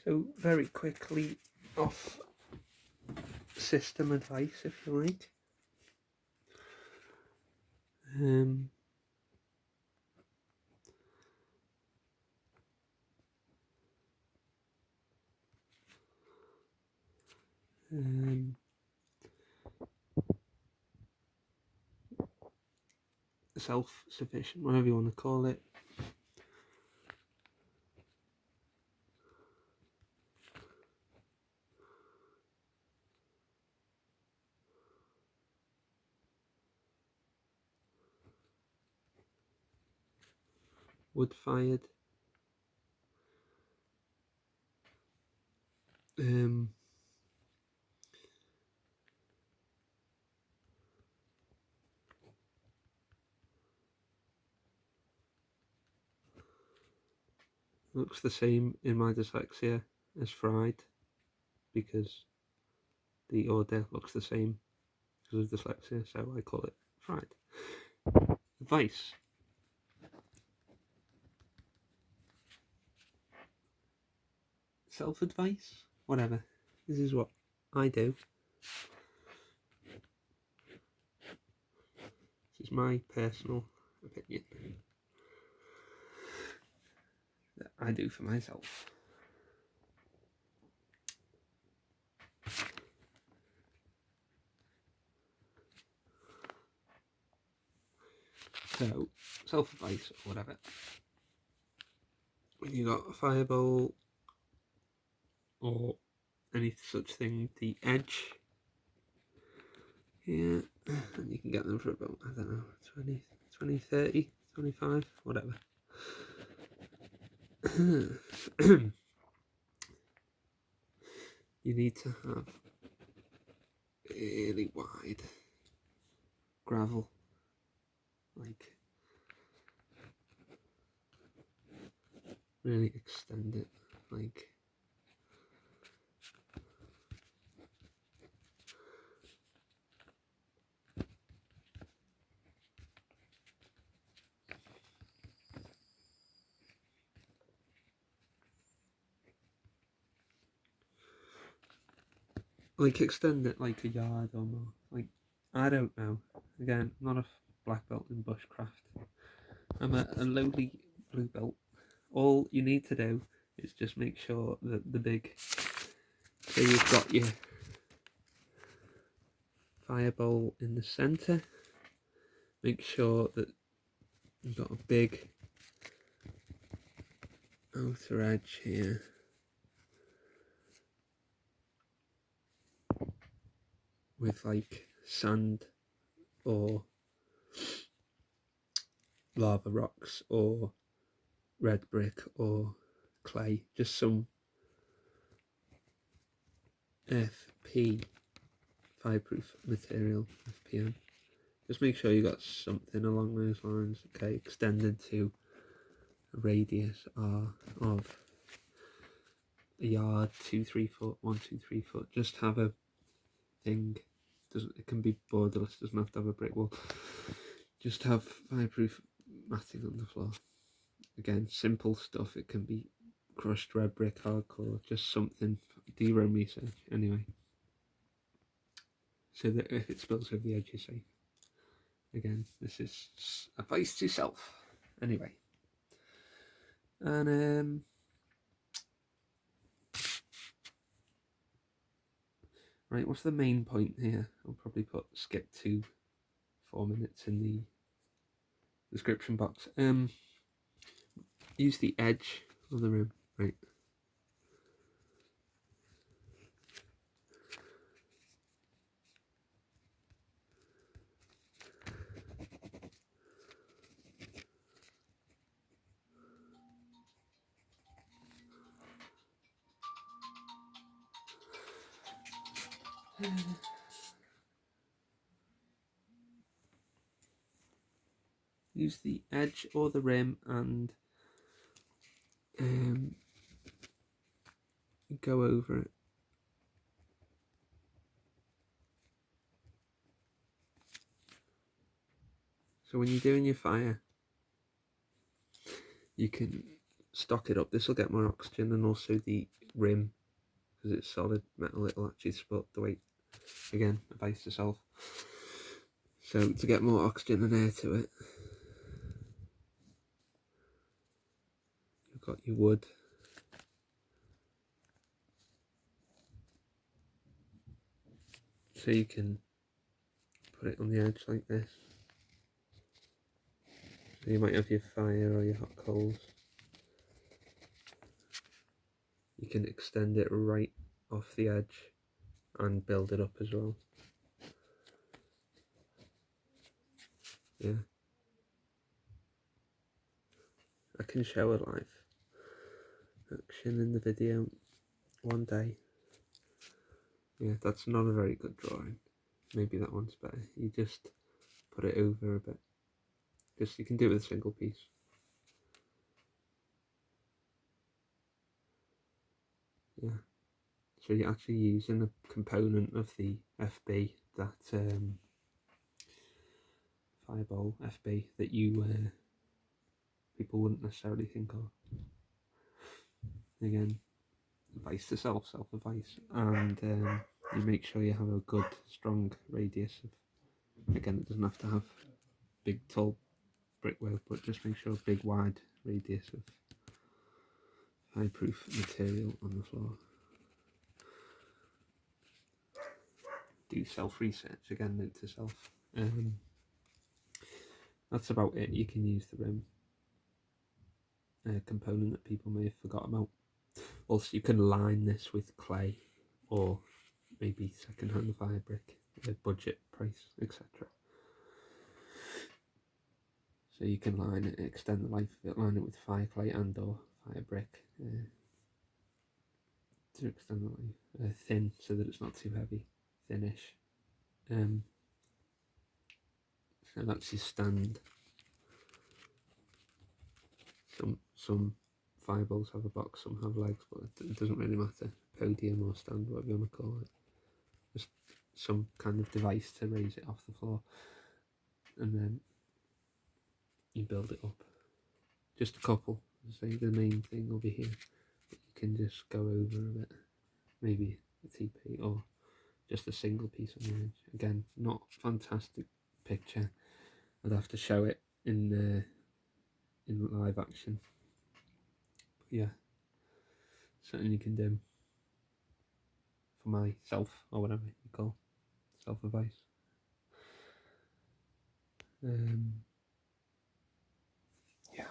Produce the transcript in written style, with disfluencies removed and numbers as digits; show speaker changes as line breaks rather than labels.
So very quickly off system advice, if you like. Self-sufficient, whatever you want to call it. Wood-fired. Looks the same in my dyslexia as fried, because the order looks the same because of dyslexia, so I call it fried. Advice. Self-advice? Whatever. This is what I do. This is my personal opinion that I do for myself. So, self-advice or whatever. When you got a FireBowl or any such thing, the edge here, and you can get them for about, I don't know, 20, 30, 25, whatever. You need to have really wide gravel, like really extend it, extend it like a yard or more. I don't know. Again, I'm not a black belt in bushcraft. I'm a lowly blue belt. All you need to do is just make sure that the big, so you've got your FireBowl in the centre. Make sure that you've got a big outer edge here. With sand or lava rocks or red brick or clay, just some FP, fireproof material, FPM. Just make sure you got something along those lines, okay, extended to a radius of a yard, 2-3 foot, 1-2-3 foot. Just have a thing. It can be borderless, doesn't have to have a brick wall. Just have fireproof matting on the floor. Again, simple stuff. It can be crushed red brick, hardcore, just something. Do your own research anyway, so that if it spills over the edge, you're safe. Again, this is advice to self. Anyway, and right, what's the main point here? I'll probably skip to 4 minutes in the description box. Use the edge of the rim, right? Use the edge or the rim and go over it. So when you're doing your fire, you can stock it up. This will get more oxygen, and also the rim, because it's solid metal, it'll actually support the weight. Again, advice to self. So to get more oxygen and air to it, you've got your wood. So you can put it on the edge like this. So you might have your fire or your hot coals. You can extend it right off the edge and build it up as well. Yeah. I can show a live action in the video one day. Yeah, that's not a very good drawing. Maybe that one's better. You just put it over a bit. You can do it with a single piece. Yeah. So you're actually using a component of the FB, that FireBowl FB, that you people wouldn't necessarily think of. Again, advice to self-advice, and you make sure you have a good, strong radius of, again, it doesn't have to have big, tall brickwork, but just make sure a big, wide radius of high-proof material on the floor. Do self-research, again, note to self. That's about it. You can use the rim component that people may have forgot about. Also, you can line this with clay or maybe second-hand fire brick, budget price, etc. So you can line it, extend the life of it, line it with fire clay and or fire brick to extend the life. Thin, so that it's not too heavy, thinnish. So that's your stand. Some FireBowls have a box, some have legs, but it doesn't really matter. Podium or stand, whatever you want to call it. Just some kind of device to raise it off the floor, and then you build it up. Just a couple. Say the main thing will be here, but you can just go over a bit, maybe a TP or just a single piece on the edge. Again, not fantastic picture. I'd have to show it in live action. But yeah, something you can do for myself, or whatever you call self-advice. Yeah.